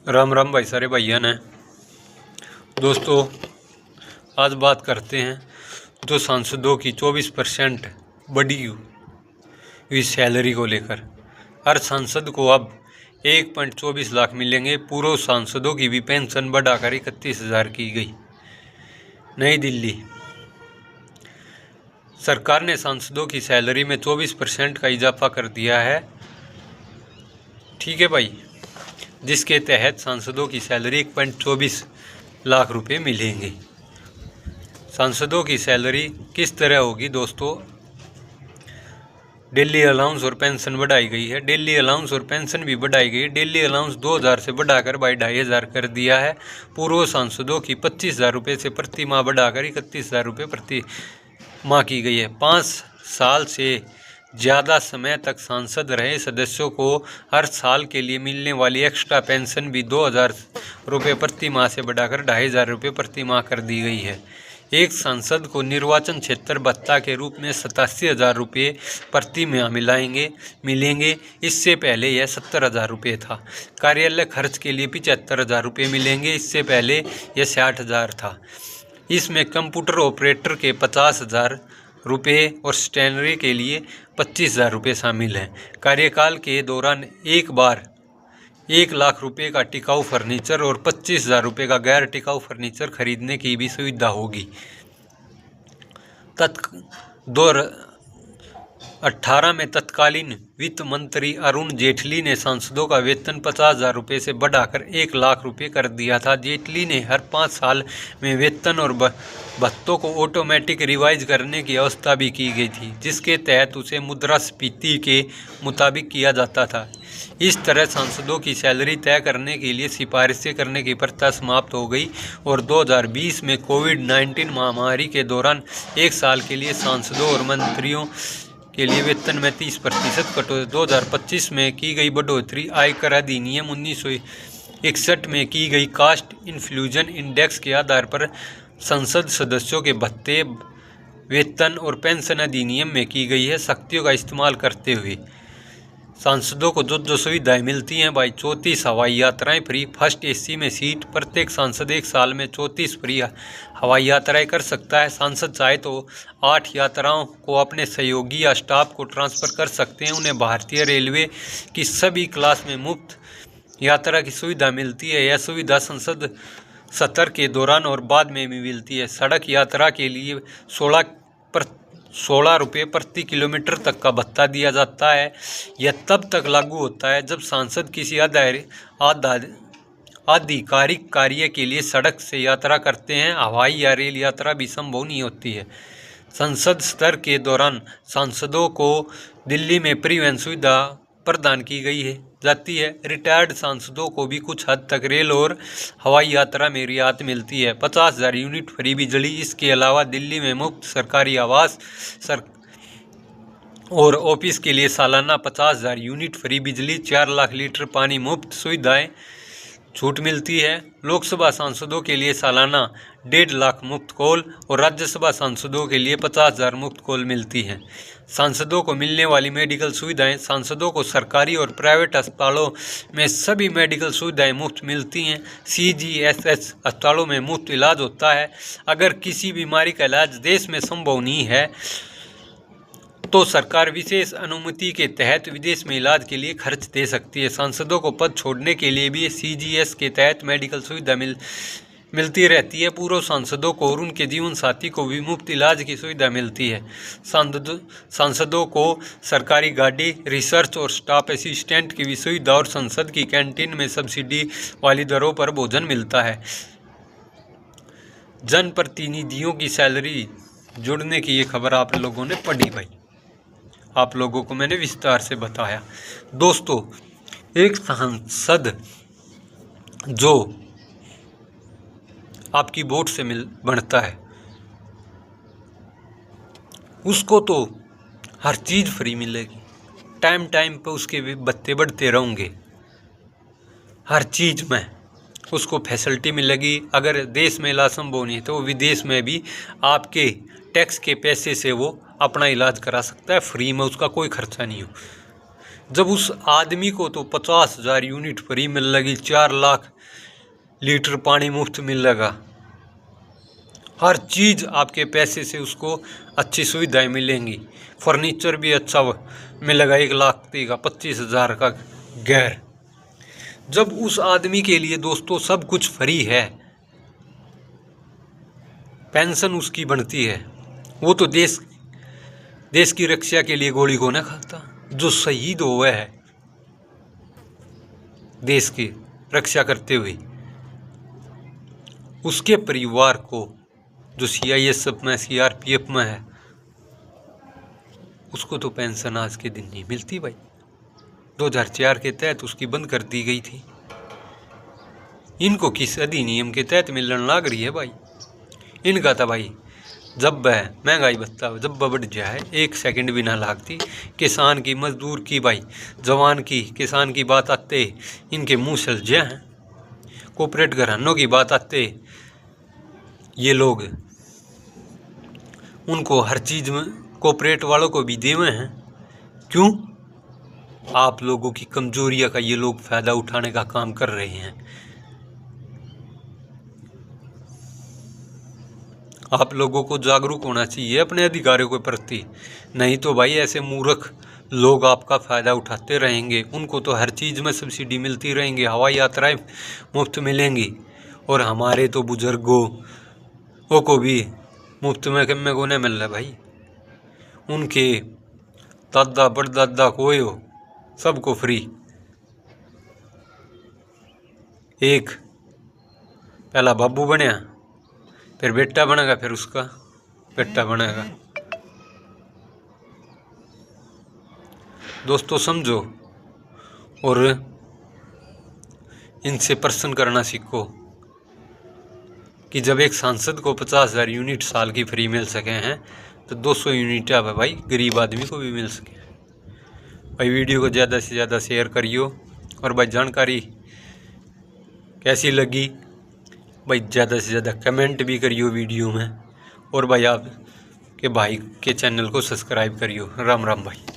राम राम भाई सारे भैया ने। दोस्तों आज बात करते हैं जो सांसदों की 24% बढ़ी हुई सैलरी को लेकर। हर सांसद को अब 1.24 लाख मिलेंगे। पूर्व सांसदों की भी पेंशन बढ़ाकर 31,000 की गई। नई दिल्ली सरकार ने सांसदों की सैलरी में 24% का इजाफा कर दिया है। ठीक है भाई, जिसके तहत सांसदों की सैलरी 1.24 लाख रुपए मिलेंगे। सांसदों की सैलरी किस तरह होगी दोस्तों? डेली अलाउंस और पेंशन बढ़ाई गई है। डेली अलाउंस और पेंशन भी बढ़ाई गई है। डेली अलाउंस 2,000 से बढ़ाकर भाई 2,500 कर दिया है। पूर्व सांसदों की 25,000 रुपये से प्रति माह बढ़ाकर 31,000 रुपये प्रति माह की गई है। 5 साल से ज़्यादा समय तक सांसद रहे सदस्यों को हर साल के लिए मिलने वाली एक्स्ट्रा पेंशन भी 2,000 रुपये प्रति माह से बढ़ाकर 2,500 रुपये प्रति माह कर दी गई है। एक सांसद को निर्वाचन क्षेत्र भत्ता के रूप में 87,000 रुपये प्रति माह मिलेंगे। इससे पहले यह 70,000 रुपये था। कार्यालय खर्च के लिए 75,000 रुपये मिलेंगे। इससे पहले यह 60,000 था। इसमें कंप्यूटर ऑपरेटर के 50,000 रुपये और स्टेशनरी के लिए 25,000 रुपये शामिल हैं। कार्यकाल के दौरान एक बार 1 लाख रुपये का टिकाऊ फर्नीचर और 25,000 रुपये का गैर टिकाऊ फर्नीचर खरीदने की भी सुविधा होगी। 2018 में तत्कालीन वित्त मंत्री अरुण जेटली ने सांसदों का वेतन 50,000 रुपये से बढ़ाकर 1 लाख रुपये कर दिया था। जेटली ने हर 5 साल में वेतन और भत्तों को ऑटोमेटिक रिवाइज करने की व्यवस्था भी की गई थी, जिसके तहत उसे मुद्रास्फीति के मुताबिक किया जाता था। इस तरह सांसदों की सैलरी तय करने के लिए सिफारिशें करने की प्रथा समाप्त हो गई और 2020 में कोविड-19 महामारी के दौरान 1 साल के लिए सांसदों और मंत्रियों के लिए वेतन में 30% कटौती 2025 में की गई बढ़ोतरी आयकर अधिनियम 1961 में की गई कास्ट इन्फ्लूजन इंडेक्स के आधार पर संसद सदस्यों के भत्ते, वेतन और पेंशन अधिनियम में की गई है शक्तियों का इस्तेमाल करते हुए सांसदों को जो सुविधाएं मिलती हैं भाई। 34 हवाई यात्राएं फ्री, फर्स्ट एसी में सीट। प्रत्येक सांसद 1 साल में 34 फ्री हवाई यात्राएं कर सकता है। सांसद चाहे तो 8 यात्राओं को अपने सहयोगी या स्टाफ को ट्रांसफ़र कर सकते हैं। उन्हें भारतीय रेलवे की सभी क्लास में मुफ्त यात्रा की सुविधा मिलती है। यह सुविधा संसद सत्र के दौरान और बाद में भी मिलती है। सड़क यात्रा के लिए 16 रुपये प्रति किलोमीटर तक का भत्ता दिया जाता है। यह तब तक लागू होता है जब सांसद किसी आधिकारिक कार्य के लिए सड़क से यात्रा करते हैं। हवाई या रेल यात्रा भी संभव नहीं होती है। संसद सत्र के दौरान सांसदों को दिल्ली में परिवहन सुविधा प्रदान की जाती है। रिटायर्ड सांसदों को भी कुछ हद तक रेल और हवाई यात्रा में रियायत मिलती है। 50,000 यूनिट फ्री बिजली। इसके अलावा दिल्ली में मुफ्त सरकारी आवास और ऑफिस के लिए सालाना 50,000 यूनिट फ्री बिजली, 4 लाख लीटर पानी मुफ्त सुविधाएं छूट मिलती है। लोकसभा सांसदों के लिए सालाना 1.5 लाख मुफ्त कॉल और राज्यसभा सांसदों के लिए 50,000 मुफ्त कॉल मिलती हैं। सांसदों को मिलने वाली मेडिकल सुविधाएं। सांसदों को सरकारी और प्राइवेट अस्पतालों में सभी मेडिकल सुविधाएं मुफ्त मिलती हैं। CGHS अस्पतालों में मुफ्त इलाज होता है। अगर किसी बीमारी का इलाज देश में संभव नहीं है तो सरकार विशेष अनुमति के तहत विदेश में इलाज के लिए खर्च दे सकती है। सांसदों को पद छोड़ने के लिए भी CGS के तहत मेडिकल सुविधा मिलती रहती है। पूर्व सांसदों को और उनके जीवन साथी को भी मुफ्त इलाज की सुविधा मिलती है। सांसदों को सरकारी गाड़ी, रिसर्च और स्टाफ असिस्टेंट की भी सुविधा और संसद की कैंटीन में सब्सिडी वाली दरों पर भोजन मिलता है। जनप्रतिनिधियों की सैलरी जुड़ने की ये खबर आप लोगों ने पढ़ी भाई। आप लोगों को मैंने विस्तार से बताया। दोस्तों, एक सांसद जो आपकी वोट से बनता है उसको तो हर चीज़ फ्री मिलेगी। टाइम पे उसके भी भत्ते बढ़ते रहेंगे। हर चीज़ में उसको फैसिलिटी मिलेगी। अगर देश में इलाज संभव नहीं है तो विदेश में भी आपके टैक्स के पैसे से वो अपना इलाज करा सकता है फ्री में, उसका कोई खर्चा नहीं हो। जब उस आदमी को तो 50,000 यूनिट फ्री मिल लगी, 4 लाख लीटर पानी मुफ्त मिलेगा, हर चीज़ आपके पैसे से उसको अच्छी सुविधाएं मिलेंगी, फर्नीचर भी अच्छा मिलेगा, 1 लाख का 25,000 का गैर। जब उस आदमी के लिए दोस्तों सब कुछ फ्री है, पेंशन उसकी बनती है, वो तो देश की रक्षा के लिए गोली को न खाता। जो शहीद हुआ है देश की रक्षा करते हुए, उसके परिवार को, जो CISF में CRPF में है, उसको तो पेंशन आज के दिन नहीं मिलती भाई। 2004 के तहत उसकी बंद कर दी गई थी। इनको किस अधिनियम के तहत मिलने लग रही है भाई? इनका था भाई जब महंगाई भत्ता जब बढ़ जाए 1 सेकंड भी ना लागती। किसान की, मजदूर की, भाई जवान की, किसान की बात आते इनके मुंह सलझे हैं। कॉर्पोरेट घरानों की बात आते ये लोग उनको हर चीज़ में कॉर्पोरेट वालों को भी देवे हैं। क्यों? आप लोगों की कमजोरियां का ये लोग फायदा उठाने का काम कर रहे हैं। आप लोगों को जागरूक होना चाहिए अपने अधिकारों के प्रति, नहीं तो भाई ऐसे मूर्ख लोग आपका फ़ायदा उठाते रहेंगे। उनको तो हर चीज़ में सब्सिडी मिलती रहेंगी, हवाई यात्राएं मुफ्त मिलेंगी, और हमारे तो बुजुर्गों को भी मुफ्त में कम में को नहीं मिल रहा भाई। उनके दादा परदादा कोई हो, सबको फ्री। एक पहला बाबू बनया, फिर बेटा बनेगा, फिर उसका बेटा बनेगा। दोस्तों समझो और इनसे प्रश्न करना सीखो कि जब एक सांसद को 50,000 यूनिट साल की फ्री मिल सके हैं, तो 200 यूनिट अब भाई गरीब आदमी को भी मिल सके। भाई वीडियो को ज़्यादा से ज़्यादा शेयर करियो, और भाई जानकारी कैसी लगी भाई ज़्यादा से ज़्यादा कमेंट भी करियो वीडियो में, और भाई आप के भाई के चैनल को सब्सक्राइब करियो। राम राम भाई।